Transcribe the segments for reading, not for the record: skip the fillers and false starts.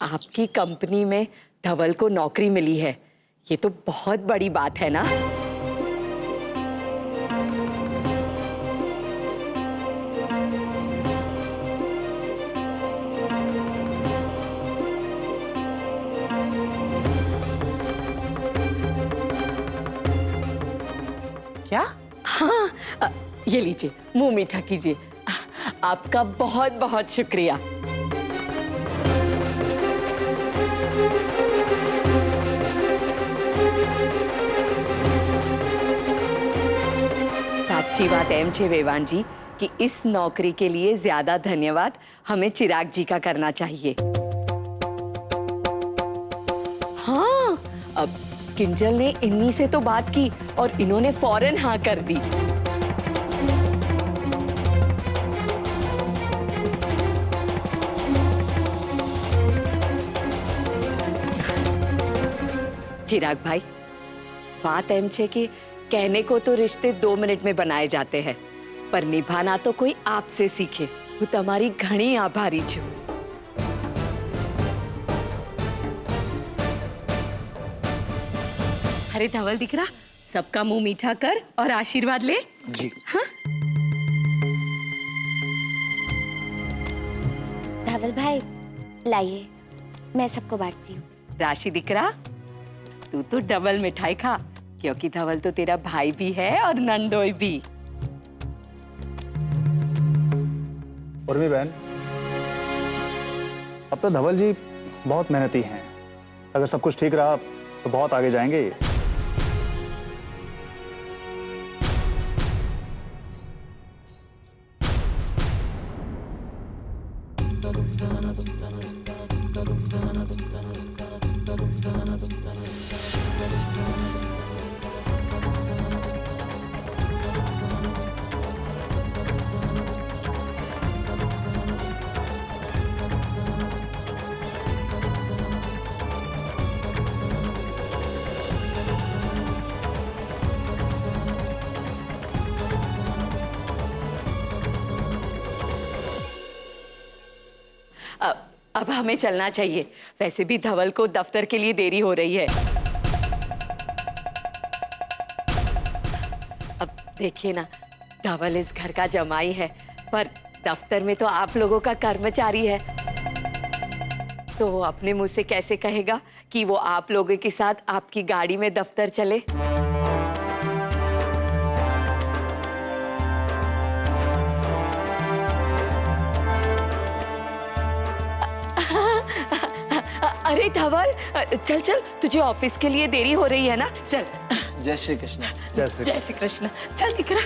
आपकी कंपनी में धवल को नौकरी मिली है, ये तो बहुत बड़ी बात है ना। क्या? हाँ, ये लीजिए, मुंह मीठा कीजिए। आपका बहुत बहुत शुक्रिया। साची बात एम छे वेवान जी कि इस नौकरी के लिए ज्यादा धन्यवाद हमें चिराग जी का करना चाहिए। हाँ, अब किंजल ने इन्हीं से तो बात की और इन्होंने फौरन हाँ कर दी। चिराग भाई, बात एम छे कि कहने को तो रिश्ते 2 मिनट में बनाए जाते हैं, पर निभाना तो कोई आपसे सीखे। वो तुम्हारी घणी आभारी छू। अरे धवल दिख रहा, सबका मुंह मीठा कर और आशीर्वाद ले। जी। हाँ? धवल भाई लाइए, मैं सबको बांटती हूँ। राशि दिख रहा, तू तो डबल मिठाई खा, क्योंकि धवल तो तेरा भाई भी है और नंदोई भी। उर्मी बहन, अब तो धवल जी बहुत मेहनती हैं। अगर सब कुछ ठीक रहा तो बहुत आगे जाएंगे ये। अब हमें चलना चाहिए। वैसे भी धवल को दफ्तर के लिए देरी हो रही है। अब देखिए ना, धवल इस घर का जमाई है, पर दफ्तर में तो आप लोगों का कर्मचारी है, तो वो अपने मुंह से कैसे कहेगा कि वो आप लोगों के साथ आपकी गाड़ी में दफ्तर चले। अरे धवल, चल चल, तुझे ऑफिस के लिए देरी हो रही है ना, चल। जय श्री कृष्ण। जय श्री जय श्री कृष्ण। चल दिख रहा।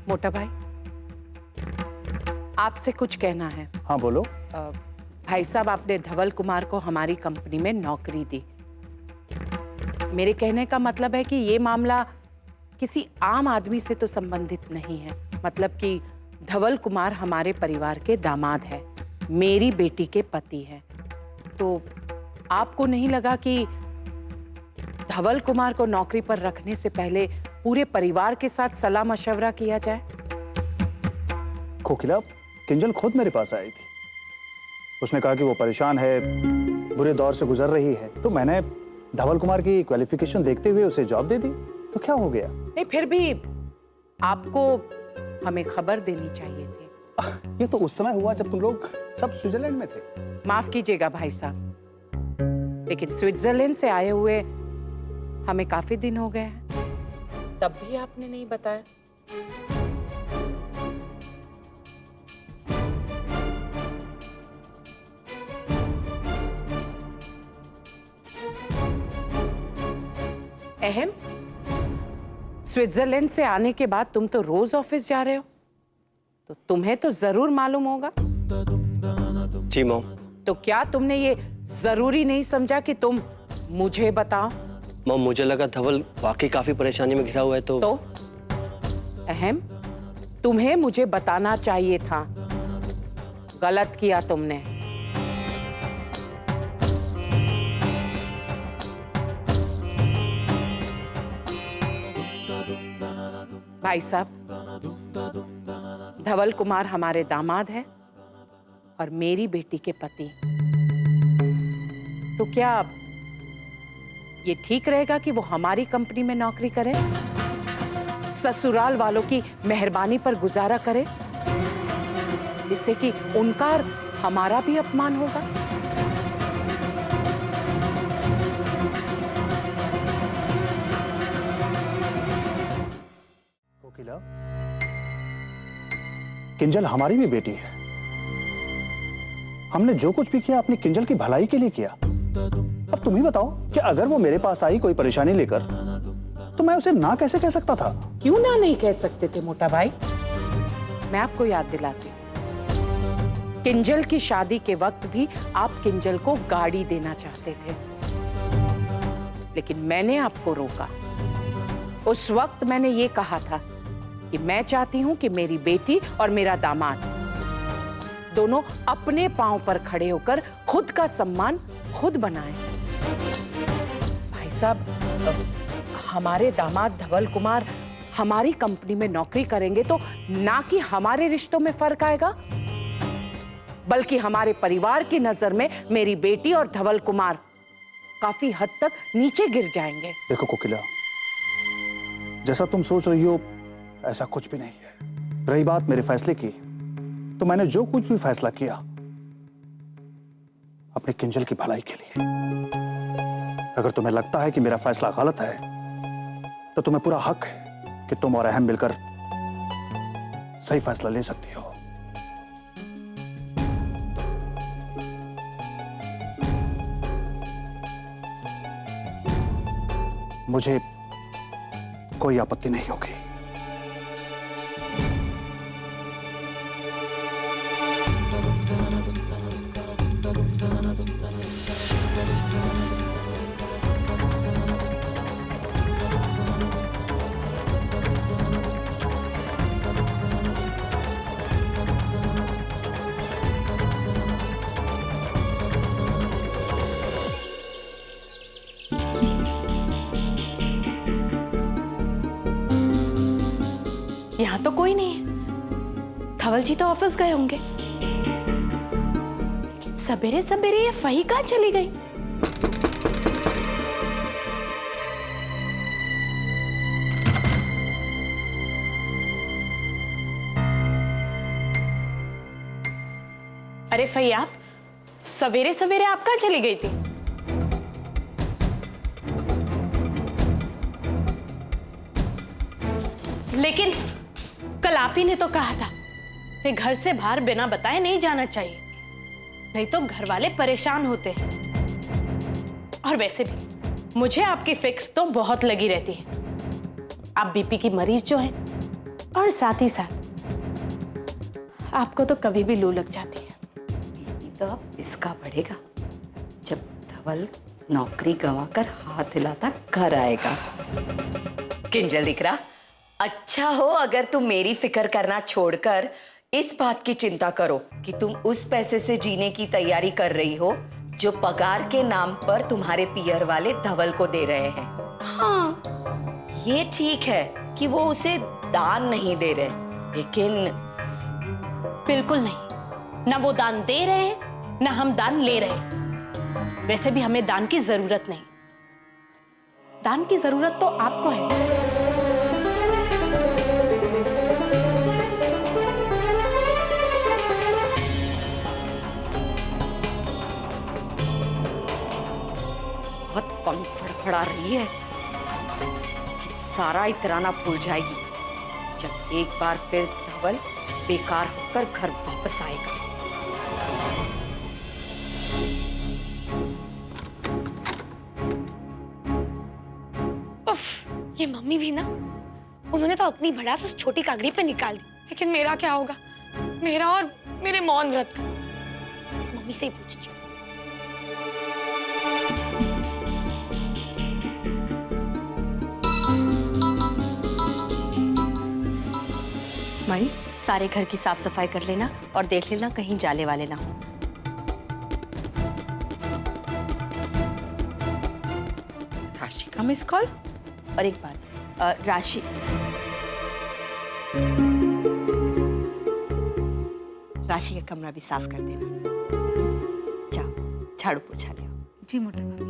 मोटा भाई, आपसे कुछ कहना है। हाँ बोलो। भाई साहब, आपने धवल कुमार को हमारी कंपनी में नौकरी दी। मेरे कहने का मतलब है कि ये मामला किसी आम आदमी से तो संबंधित नहीं है। मतलब कि धवल कुमार हमारे परिवार के दामाद है, मेरी बेटी के पति है। तो आपको नहीं लगा कि धवल कुमार को नौकरी पर रखने से पहले पूरे परिवार के साथ सलाह मशवरा किया जाए? कोकिला, किंजल खुद मेरे पास आई थी। उसने कहा कि वो परेशान है, बुरे दौर से गुजर रही है, तो मैंने धवल कुमार की क्वालिफिकेशन देखते हुए उसे जॉब दे दी। तो क्या हो गया? नहीं, फिर भी आपको हमें खबर देनी चाहिए थी। ये तो उस समय हुआ जब तुम लोग सब स्विट्जरलैंड में थे। माफ कीजिएगा भाई साहब, लेकिन स्विट्जरलैंड से आए हुए हमें काफी दिन हो गए हैं, तब भी आपने नहीं बताया। अहम, स्विट्जरलैंड से आने के बाद तुम तो रोज ऑफिस जा रहे हो, तो तुम्हें तो जरूर मालूम होगा। जी मॉम। तो क्या तुमने ये जरूरी नहीं समझा कि तुम मुझे बताओ? मॉम, मुझे लगा धवल वाकई काफी परेशानी में घिरा हुआ है तो अहम, तुम्हें मुझे बताना चाहिए था। गलत किया तुमने। भाई साहब, धवल कुमार हमारे दामाद है और मेरी बेटी के पति। तो क्या ये ठीक रहेगा कि वो हमारी कंपनी में नौकरी करे, ससुराल वालों की मेहरबानी पर गुजारा करे, जिससे कि उनका और हमारा भी अपमान होगा? कोकिला, किंजल हमारी भी बेटी है। हमने जो कुछ भी किया अपनी किंजल की भलाई के लिए किया। अब तुम ही बताओ कि अगर वो मेरे पास आई कोई परेशानी लेकर, तो मैं उसे ना कैसे कह सकता था? क्यों ना नहीं कह सकते थे मोटा भाई? मैं आपको याद दिलाती हूं, किंजल की शादी के वक्त भी आप किंजल को गाड़ी देना चाहते थे, लेकिन मैंने आपको रोका। उस वक्त मैंने ये कहा था कि मैं चाहती हूं कि मेरी बेटी और मेरा दामाद दोनों अपने पांव पर खड़े होकर खुद का सम्मान खुद बनाएं। भाई साहब, हमारे दामाद धवल कुमार हमारी कंपनी में नौकरी करेंगे तो ना कि हमारे रिश्तों में फर्क आएगा, बल्कि हमारे परिवार की नजर में मेरी बेटी और धवल कुमार काफी हद तक नीचे गिर जाएंगे। देखो कोकिला, जैसा तुम सोच रही हो ऐसा कुछ भी नहीं है। रही बात मेरे फैसले की, तो मैंने जो कुछ भी फैसला किया अपनी किंजल की भलाई के लिए। अगर तुम्हें लगता है कि मेरा फैसला गलत है, तो तुम्हें पूरा हक है कि तुम और अहम मिलकर सही फैसला ले सकती हो। मुझे कोई आपत्ति नहीं होगी। यहाँ तो कोई नहीं है। धवल जी तो ऑफिस गए होंगे, लेकिन सवेरे सवेरे ये फही कहाँ चली गई? अरे फही, आप सवेरे सवेरे आप कहाँ चली गई थी? लेकिन कल आप ही ने तो कहा था कि घर से बाहर बिना बताए नहीं जाना चाहिए, नहीं तो घर वाले परेशान होते हैं। और वैसे भी मुझे आपकी फिक्र तो बहुत लगी रहती है। आप बीपी की मरीज जो हैं, और साथ ही साथ आपको तो कभी भी लू लग जाती है। तो अब इसका बढ़ेगा जब धवल नौकरी गंवाकर हाथ हिलाता घर आएगा। किंजल दिख रहा, अच्छा हो अगर तुम मेरी फिक्र करना छोड़कर इस बात की चिंता करो कि तुम उस पैसे से जीने की तैयारी कर रही हो जो पगार के नाम पर तुम्हारे पियर वाले धवल को दे रहे हैं। हाँ, ये ठीक है कि वो उसे दान नहीं दे रहे, लेकिन बिल्कुल नहीं, ना वो दान दे रहे हैं ना हम दान ले रहे हैं। वैसे भी हमें दान की जरूरत नहीं, दान की जरूरत तो आपको है। बहुत पंख फड़फड़ा रही है कि सारा इतराना भूल जाएगी जब एक बार फिर धवल बेकार होकर घर वापस आएगा। उफ, ये मम्मी भी ना, उन्होंने तो अपनी भड़ास उस छोटी कागड़ी पे निकाल दी, लेकिन मेरा क्या होगा? मेरा और मेरे मौन व्रत का। मम्मी से ही पूछती हूँ। माई, सारे घर की साफ सफाई कर लेना और देख लेना कहीं जाले वाले ना हो। राशि का मिस कॉल। और एक बात, राशि, राशि का कमरा भी साफ कर देना। जाओ झाड़ू पोछा ले आओ। जी मोटा भाभी।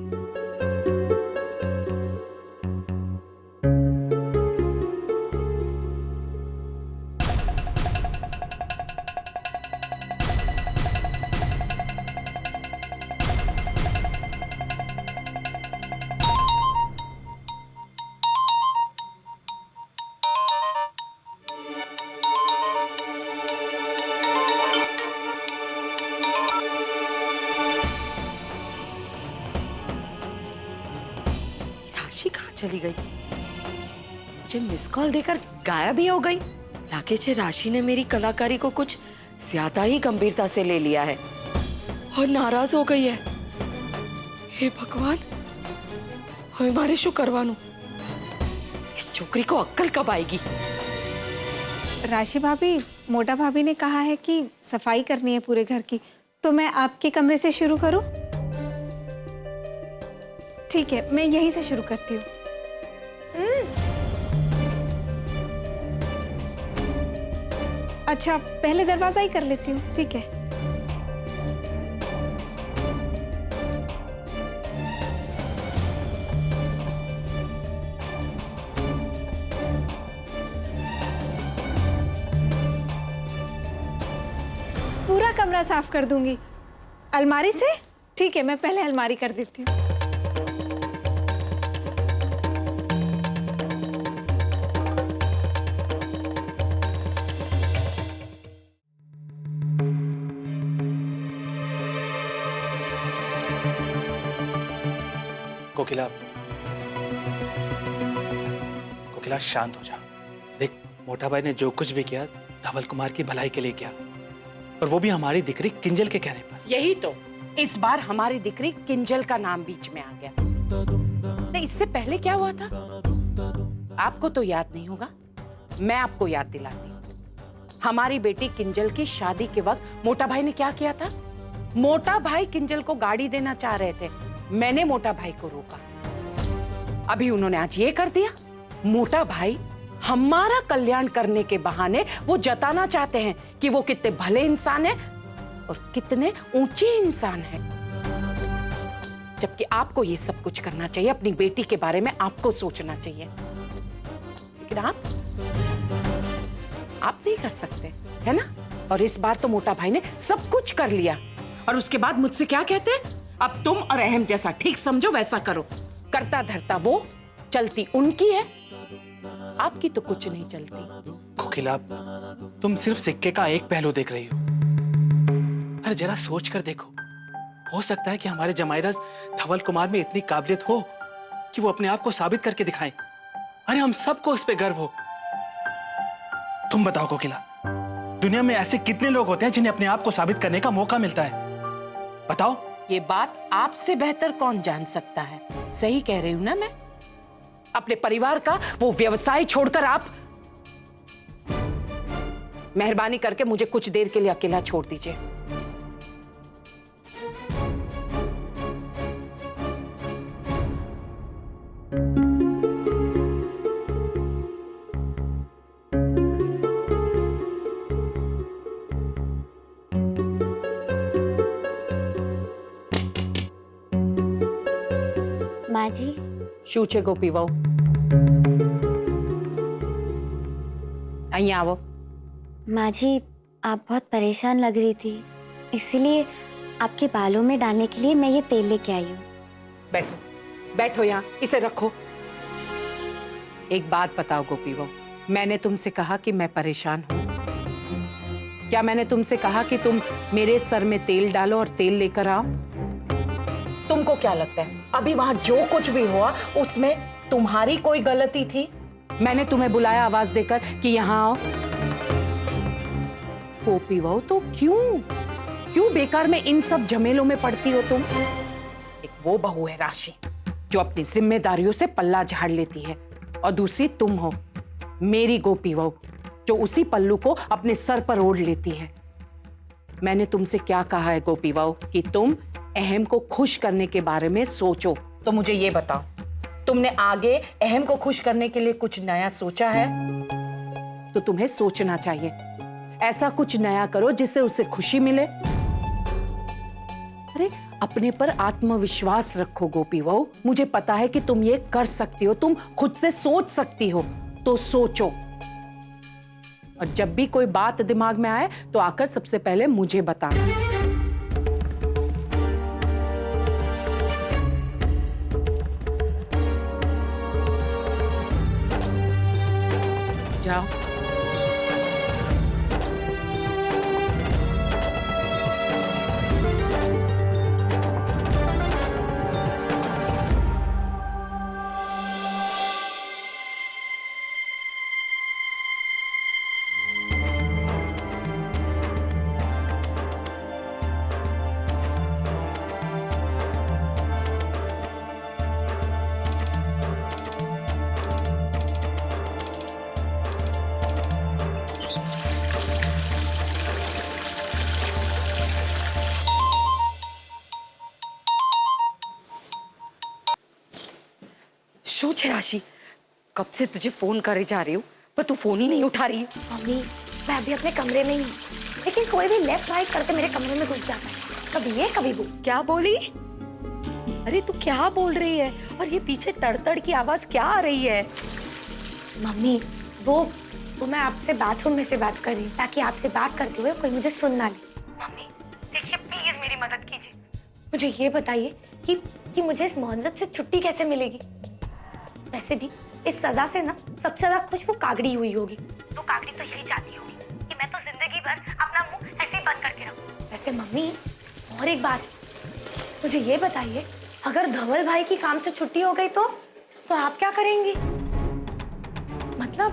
राशि कहाँ चली गई? मुझे मिस कॉल देकर गायब ही हो गई। लागे छे राशि ने मेरी कलाकारी को कुछ ज्यादा ही गंभीरता से ले लिया है और नाराज हो गई है। हे भगवान, હવે મારે શું કરવાનું? इस छोकरी को अक्कल कब आएगी? राशि भाभी, मोटा भाभी ने कहा है कि सफाई करनी है पूरे घर की, तो मैं आपके कमरे से शुरू करूं? ठीक है, मैं यहीं से शुरू करती हूँ। अच्छा, पहले दरवाजा ही कर लेती हूँ। ठीक है। पूरा कमरा साफ कर दूंगी। अलमारी से? ठीक है, मैं पहले अलमारी कर देती हूँ। कोकिला, कोकिला शांत हो जा। देख, मोटा भाई ने जो कुछ भी किया धवल कुमार की भलाई के लिए किया, और वो भी हमारी दिकरी किंजल के कहने पर। यही तो, इस बार हमारी दिकरी किंजल का नाम बीच में आ गया। नहीं, इससे पहले क्या हुआ था आपको तो याद नहीं होगा, मैं आपको याद दिलाती हूँ। हमारी बेटी किंजल की शादी के वक्त मोटा भाई ने क्या किया था? मोटा भाई किंजल को गाड़ी देना चाह रहे थे, मैंने मोटा भाई को रोका। अभी उन्होंने आज ये कर दिया। मोटा भाई हमारा कल्याण करने के बहाने वो जताना चाहते हैं कि वो कितने भले इंसान हैं और कितने ऊंचे इंसान हैं। जबकि आपको ये सब कुछ करना चाहिए, अपनी बेटी के बारे में आपको सोचना चाहिए, लेकिन आप नहीं कर सकते, है ना? और इस बार तो मोटा भाई ने सब कुछ कर लिया और उसके बाद मुझसे क्या कहते हैं? अब तुम और अहम जैसा ठीक समझो वैसा करो। करता धरता वो, चलती उनकी है, आपकी तो कुछ नहीं चलती। कोकिला, तुम सिर्फ सिक्के का एक पहलू देख रही हो। अरे जरा सोच कर देखो, हो सकता है कि हमारे जमाईरस धवल कुमार में इतनी काबिलियत हो कि वो अपने आप को साबित करके दिखाएं। अरे हम सबको उस पे गर्व हो। तुम बताओ कोकिला, दुनिया में ऐसे कितने लोग होते हैं जिन्हें अपने आप को साबित करने का मौका मिलता है? बताओ। ये बात आपसे बेहतर कौन जान सकता है? सही कह रही हूं ना मैं? अपने परिवार का वो व्यवसाय छोड़कर आप, मेहरबानी करके मुझे कुछ देर के लिए अकेला छोड़ दीजिए। माँ जी, શું છે ગોપી વહુ? અહીંયા આવો। माँ जी, आप बहुत परेशान लग रही थी, इसीलिए आपके बालों में डालने के लिए मैं ये तेल लेके आई हूँ। बैठो, बैठो यहाँ, इसे रखो। एक बात बताओ गोपी बहू, मैंने तुमसे कहा कि मैं परेशान हूँ? क्या मैंने तुमसे कहा कि तुम मेरे सर में तेल डालो और तेल लेकर आओ? तुमको क्या लगता है अभी वहां जो कुछ भी हुआ उसमें तुम्हारी कोई गलती थी? मैंने तुम्हें बुलाया आवाज देकर कि यहाँ आओ। गोपी बहू, तो क्यों बेकार में इन सब झमेलों में पड़ती हो तुम? एक वो बहू है राशि जो अपनी जिम्मेदारियों से पल्ला झाड़ लेती है, और दूसरी तुम हो मेरी गोपी बहू जो उसी पल्लू को अपने सर पर ओढ़ लेती है। मैंने तुमसे क्या कहा है गोपी बहू कि तुम अहम को खुश करने के बारे में सोचो। तो मुझे ये बताओ, तुमने आगे अहम को खुश करने के लिए कुछ नया सोचा है? तो तुम्हें सोचना चाहिए। ऐसा कुछ नया करो जिससे उसे खुशी मिले। अरे अपने पर आत्मविश्वास रखो गोपी बहू। मुझे पता है कि तुम ये कर सकती हो, तुम खुद से सोच सकती हो, तो सोचो। और जब भी कोई बात दिमाग में आए तो आकर सबसे पहले मुझे बताना। जाओ। શું છે રાશि? कब से तुझे फोन करे जा रही हूँ पर तू फोन ही नहीं उठा रही। मम्मी मैं अभी अपने कमरे में ही हूँ, लेकिन कोई भी लेफ्ट राइट करके मेरे कमरे में घुस जाता है, कभी ये कभी वो। क्या बोली? अरे तू क्या बोल रही है? और ये पीछे तड़तड़ की आवाज क्या आ रही है? मम्मी वो मैं आपसे बाथरूम में से बात कर रही हूँ, ताकि आपसे बात करते हुए कोई मुझे सुन ना ले। मम्मी देखिए प्लीज मेरी मदद कीजिए, मुझे ये बताइए कि मुझे इस मोहनजत से छुट्टी कैसे मिलेगी। वैसे भी इस सजा से ना सबसे ज्यादा खुश वो कागड़ी हुई होगी, तो कागड़ी तो यही चाहती होगी कि मैं तो जिंदगी भर अपना मुंह ऐसे ही बंद करके रहूं। वैसे मम्मी और एक बात, मुझे ये बताइए अगर धवल भाई की काम से छुट्टी हो गई तो आप क्या करेंगी? मतलब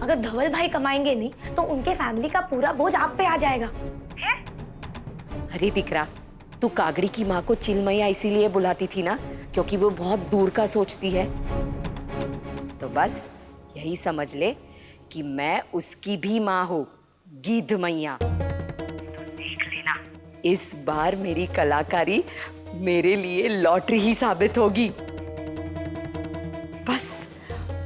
अगर धवल भाई कमाएंगे नहीं तो उनके फैमिली का पूरा बोझ आप पे आ जाएगा। अरे दिकरा, तू कागड़ी की माँ को चिलमैया इसीलिए बुलाती थी ना क्योंकि वो बहुत दूर का सोचती है। तो बस यही समझ ले कि मैं उसकी भी माँ हूँ, गिद्ध मैया। तो देख लेना, इस बार मेरी कलाकारी मेरे लिए लॉटरी ही साबित होगी। बस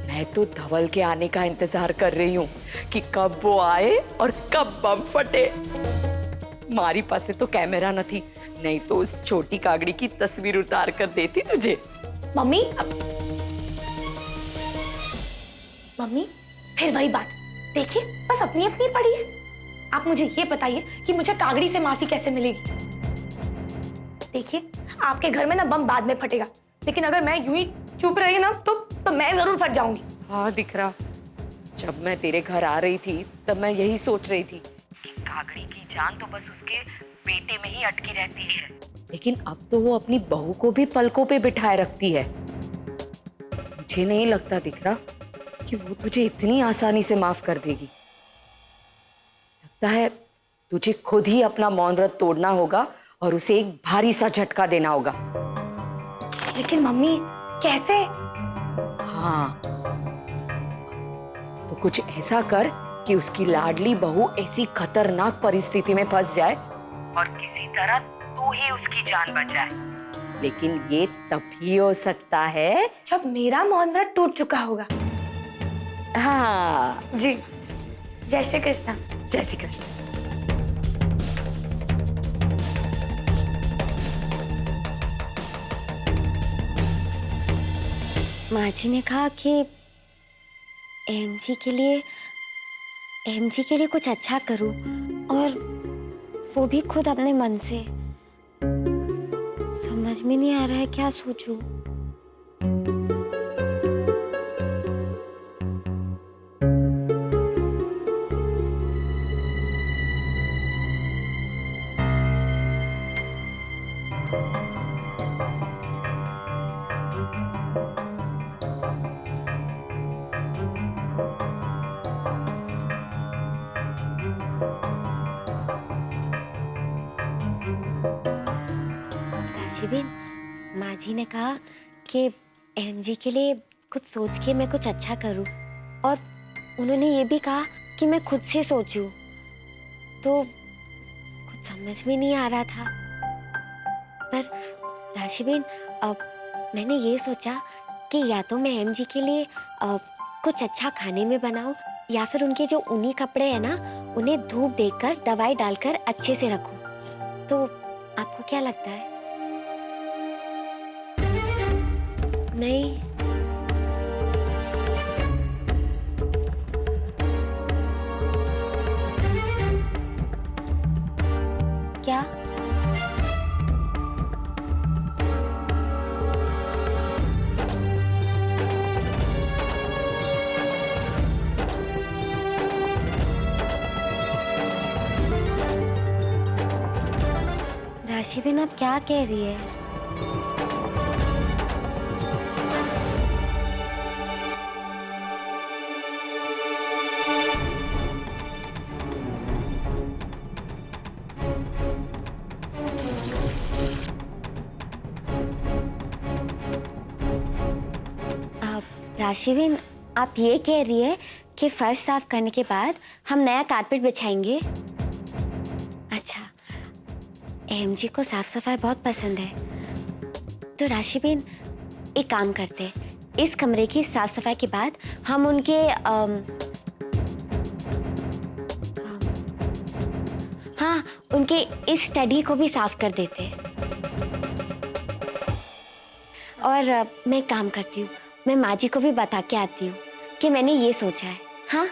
मैं तो धवल के आने का इंतजार कर रही हूँ कि कब वो आए और कब बम फटे। मारी पास तो कैमरा न थी, नहीं तो उस छोटी कागड़ी की तस्वीर उतार कर देती तुझे। मम्मी फिर वही बात, देखिए बस अपनी अपनी पड़ी है। आप मुझे ये बताइए कि मुझे कागड़ी से माफी कैसे मिलेगी। देखिए आपके घर में ना बम बाद में फटेगा, लेकिन अगर मैं यूं ही चुप रही ना तो मैं जरूर फट जाऊंगी। हाँ दिख रहा, जब मैं तेरे घर आ रही थी तब मैं यही सोच रही थी कि कागड़ी की जान तो बस उसके बेटे में ही अटकी रहती है, लेकिन अब तो वो अपनी बहू को भी पलकों पे बिठाए रखती है। मुझे नहीं लगता दिख रहा कि वो तुझे इतनी आसानी से माफ कर देगी। लगता है तुझे खुद ही अपना मौन व्रत तोड़ना होगा और उसे एक भारी सा झटका देना होगा। लेकिन मम्मी कैसे? हाँ, तो कुछ ऐसा कर कि उसकी लाडली बहू ऐसी खतरनाक परिस्थिति में फंस जाए और किसी तरह तू ही उसकी जान बचाए। लेकिन ये तभी हो सकता है जब मेरा मौन व्रत टूट चुका होगा। हाँ जी, जय श्री कृष्ण। जय श्री कृष्ण। माँ जी ने कहा कि एमजी के लिए कुछ अच्छा करूं, और वो भी खुद अपने मन से। समझ में नहीं आ रहा है क्या सोचूं। राजीबेन, माँ जी ने कहा कि एमजी के लिए कुछ सोच के मैं कुछ अच्छा करूं, और उन्होंने ये भी कहा कि मैं खुद से सोचूं। तो कुछ समझ में नहीं आ रहा था। पर राजीबेन, अब मैंने ये सोचा कि या तो मैं एमजी के लिए कुछ अच्छा खाने में बनाऊं, या फिर उनके जो ऊनी कपड़े हैं ना, उन्हें धूप देकर दवाई डालकर अच्छे से रखूं। तो आपको क्या लगता है? नहीं? क्या? राशिबेन आप क्या कह रही है? राशिबेन आप ये कह रही है कि फर्श साफ करने के बाद हम नया कारपेट बिछाएंगे? अच्छा, एमजी को साफ सफाई बहुत पसंद है। तो राशिबेन एक काम करते हैं, इस कमरे की साफ सफाई के बाद हम उनके हाँ, उनके इस स्टडी को भी साफ कर देते हैं। और मैं एक काम करती हूँ, मैं माँ जी को भी बता के आती हूँ कि मैंने ये सोचा है। हाँ?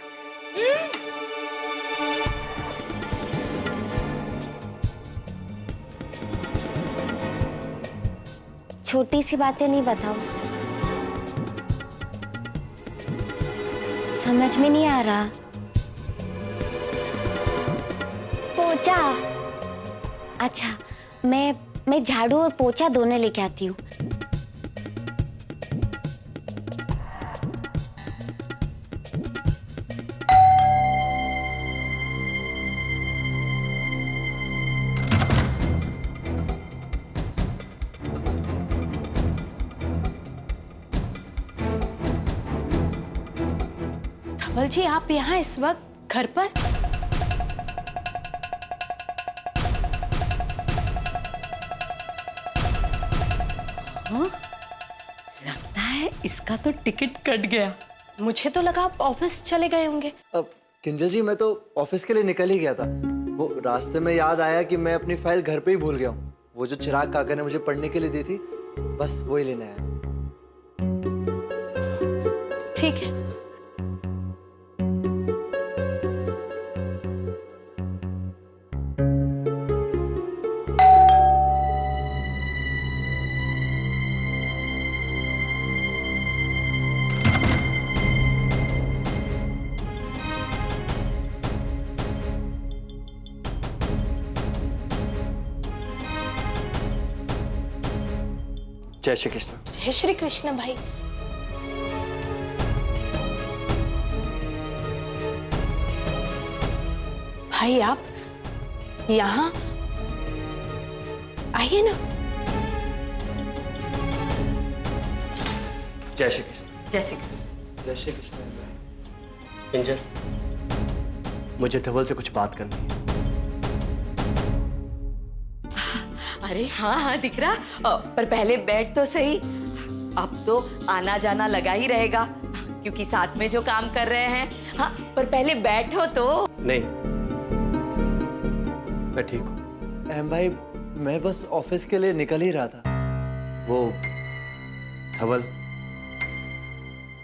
छोटी सी बातें नहीं बताओ, समझ में नहीं आ रहा। पोछा? अच्छा, मैं झाड़ू और पोछा दोनों लेके आती हूँ। धवल जी आप यहाँ इस वक्त घर पर? हाँ? लगता है इसका तो टिकट कट गया। मुझे तो लगा आप ऑफिस चले गए होंगे। अब किंजल जी मैं तो ऑफिस के लिए निकल ही गया था। वो रास्ते में याद आया कि मैं अपनी फाइल घर पे ही भूल गया हूँ। वो जो चिराग काका ने मुझे पढ़ने के लिए दी थी, बस वो ही लेने आया। ठीक है। जय श्री कृष्ण। जय श्री कृष्ण भाई। भाई आप यहाँ आइए ना। जय श्री कृष्ण। जय श्री कृष्ण। जय श्री कृष्ण। किंजल, मुझे धवल से कुछ बात करनी है। अरे हाँ हाँ दिख रहा, पर पहले बैठ तो सही। अब तो आना जाना लगा ही रहेगा क्योंकि साथ में जो काम कर रहे हैं। हाँ, पर पहले बैठो तो। नहीं, मैं ठीक हूँ। अहम भाई मैं बस ऑफिस के लिए निकल ही रहा था। वो धवल,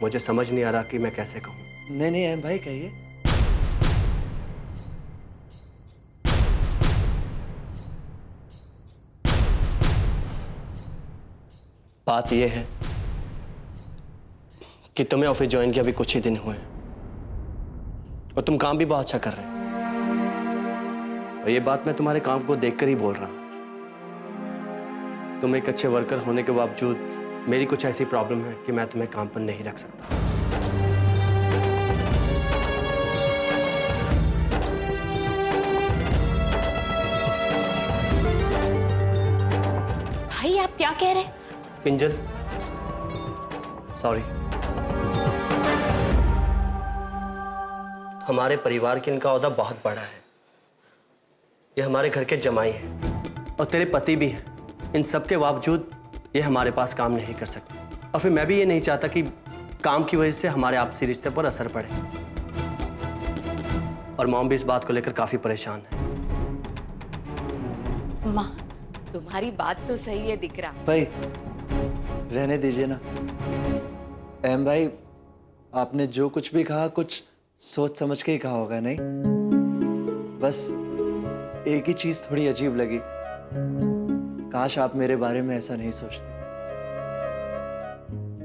मुझे समझ नहीं आ रहा कि मैं कैसे कहूँ। नहीं नहीं अहम भाई कहिए। बात यह है कि तुम्हें ऑफिस ज्वाइन किया अभी कुछ ही दिन हुए हैं और तुम काम भी बहुत अच्छा कर रहे हो। और ये बात मैं तुम्हारे काम को देखकर ही बोल रहा हूं। तुम एक अच्छे वर्कर होने के बावजूद मेरी कुछ ऐसी प्रॉब्लम है कि मैं तुम्हें काम पर नहीं रख सकता। भाई आप क्या कह रहे हैं? किंजल, सॉरी। हमारे परिवार की इनका ओहदा बहुत बड़ा है। ये हमारे घर के जमाई हैं और तेरे पति भी हैं। इन सब के बावजूद ये हमारे पास काम नहीं कर सकते और फिर मैं भी ये नहीं चाहता कि काम की वजह से हमारे आपसी रिश्ते पर असर पड़े। और मॉम भी इस बात को लेकर काफी परेशान है। माँ, तुम्हारी बात तो सही है दिकरा। भाई रहने दीजिए ना। एम भाई, आपने जो कुछ भी कहा कुछ सोच समझ के ही कहा होगा, नहीं? बस एक ही चीज थोड़ी अजीब लगी, काश आप मेरे बारे में ऐसा नहीं सोचते।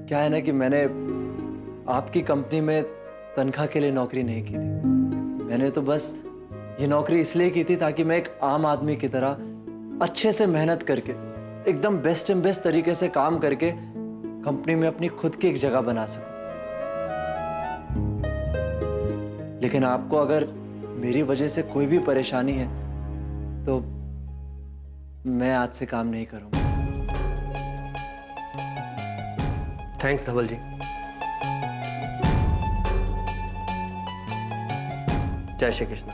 क्या है ना कि मैंने आपकी कंपनी में तनख्वाह के लिए नौकरी नहीं की थी। मैंने तो बस ये नौकरी इसलिए की थी ताकि मैं एक आम आदमी की तरह अच्छे से मेहनत करके एकदम बेस्ट एंड बेस्ट तरीके से काम करके कंपनी में अपनी खुद की एक जगह बना सकूं। लेकिन आपको अगर मेरी वजह से कोई भी परेशानी है तो मैं आज से काम नहीं करूंगा। थैंक्स धवल जी। जय श्री कृष्ण।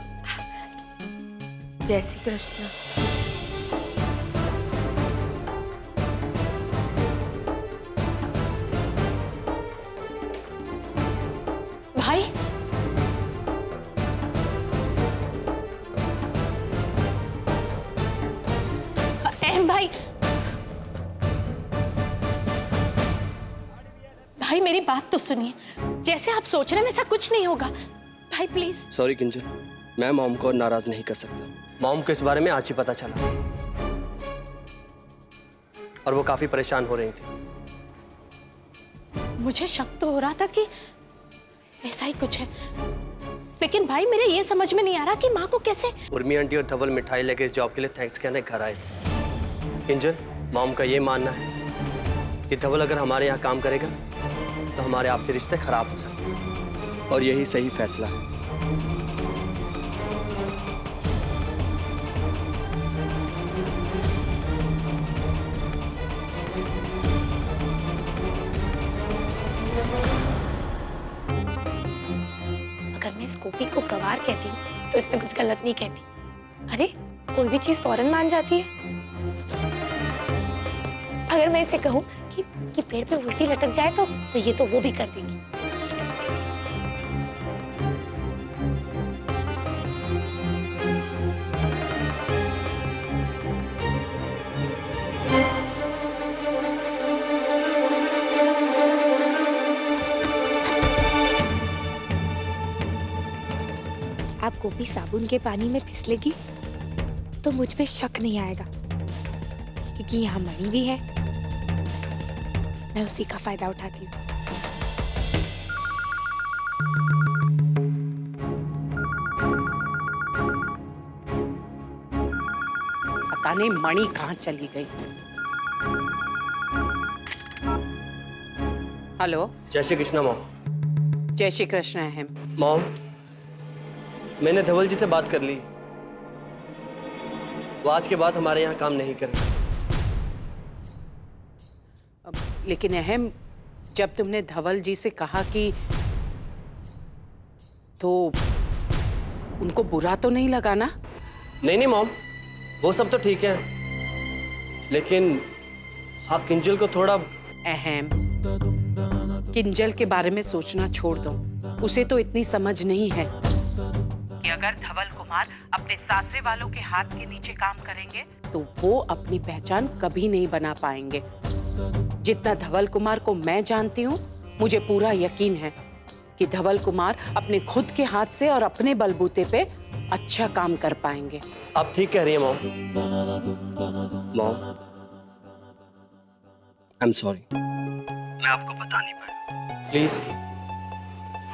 जय श्री कृष्ण। भाई, अहम भाई, भाई मेरी बात तो सुनिए। जैसे आप सोच रहे हैं वैसा कुछ नहीं होगा। भाई प्लीज। सॉरी किंजल, मैं मॉम को नाराज नहीं कर सकता। मॉम को इस बारे में आज ही पता चला और वो काफी परेशान हो रही थी। मुझे शक तो हो रहा था कि ऐसा ही कुछ है, लेकिन भाई मेरे ये समझ में नहीं आ रहा कि माँ को कैसे। उर्मी आंटी और धवल मिठाई लेके इस जॉब के लिए थैंक्स कहने घर आए थे। किंजल, मॉम का ये मानना है कि धवल अगर हमारे यहाँ काम करेगा तो हमारे आपसे रिश्ते खराब हो सकते हैं और यही सही फैसला है। अगर मैं इस कॉपी को गवार कहती हूँ तो इसमें कुछ गलत नहीं कहती। अरे कोई भी चीज फौरन मान जाती है। अगर मैं इसे कहूँ कि पेड़ पे उल्टी लटक जाए तो ये तो वो भी कर देगी। आप कॉपी साबुन के पानी में फिसलेगी तो मुझ पे शक नहीं आएगा, क्योंकि यहाँ मणि भी है। मैं उसी का फायदा उठाती हूँ। पता नहीं मणि कहाँ चली गई। हेलो। जय श्री कृष्ण मॉम। जय श्री कृष्ण अहम। मॉम, मैंने धवल जी से बात कर ली। वो आज के बाद हमारे यहाँ काम नहीं करेंगे। लेकिन अहम, जब तुमने धवल जी से कहा कि तो उनको बुरा तो नहीं लगा ना? नहीं मॉम, वो सब तो ठीक है, लेकिन हाँ किंजल को थोड़ा। अहम, किंजल के बारे में सोचना छोड़ दो। उसे तो इतनी समझ नहीं है कि अगर धवल कुमार अपने सासरे वालों के हाथ के नीचे काम करेंगे तो वो अपनी पहचान कभी नहीं बना पाएंगे। जितना धवल कुमार को मैं जानती हूँ, मुझे पूरा यकीन है कि धवल कुमार अपने खुद के हाथ से और अपने बलबूते पे अच्छा काम कर पाएंगे। आप ठीक कह रही हैं mom. Mom, I am sorry, मैं आपको बता नहीं पाया। प्लीज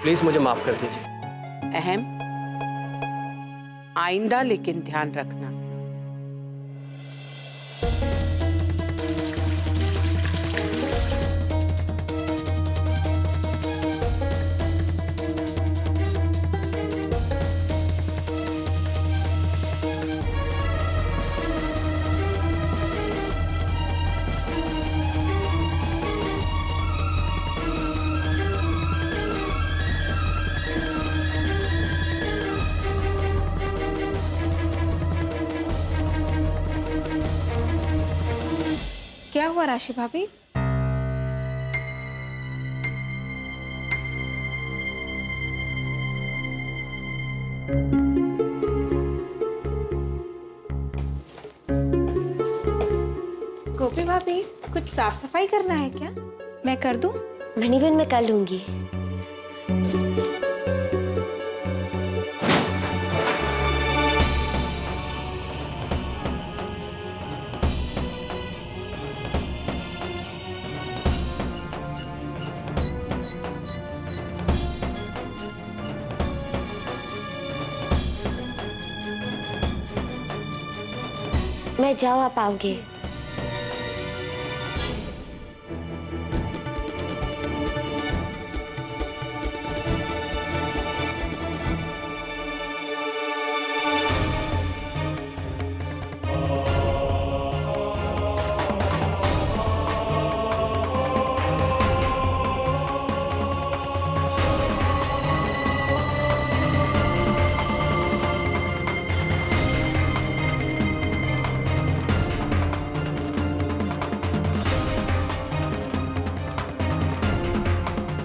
प्लीज मुझे माफ कर दीजिए। अहम, आइंदा लेकिन ध्यान रखना। क्या हुआ राशि भाभी? गोपी भाभी, कुछ साफ सफाई करना है क्या? मैं कर दूं? मणिबेन मैं कर लूंगी। मैं जाओ, आप आओगे?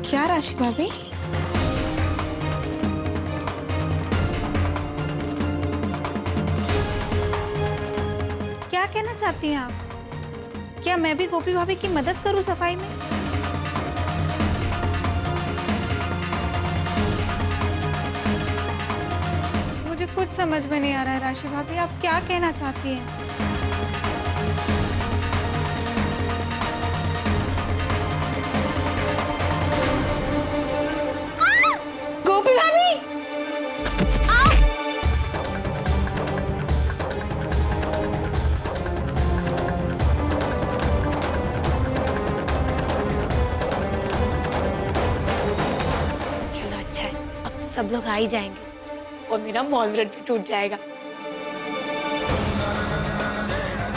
क्या राशि भाभी? क्या कहना चाहती हैं आप? क्या मैं भी गोपी भाभी की मदद करूं सफाई में? मुझे कुछ समझ में नहीं आ रहा है राशि भाभी, आप क्या कहना चाहती हैं? गोपी भाभी! चलो अच्छा है, अब तो सब लोग आ ही जाएंगे और मेरा मौन व्रत भी टूट जाएगा।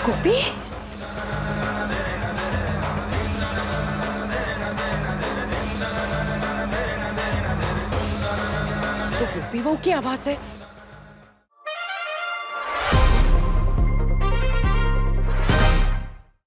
गोपी, तो गोपी बहू की आवाज है।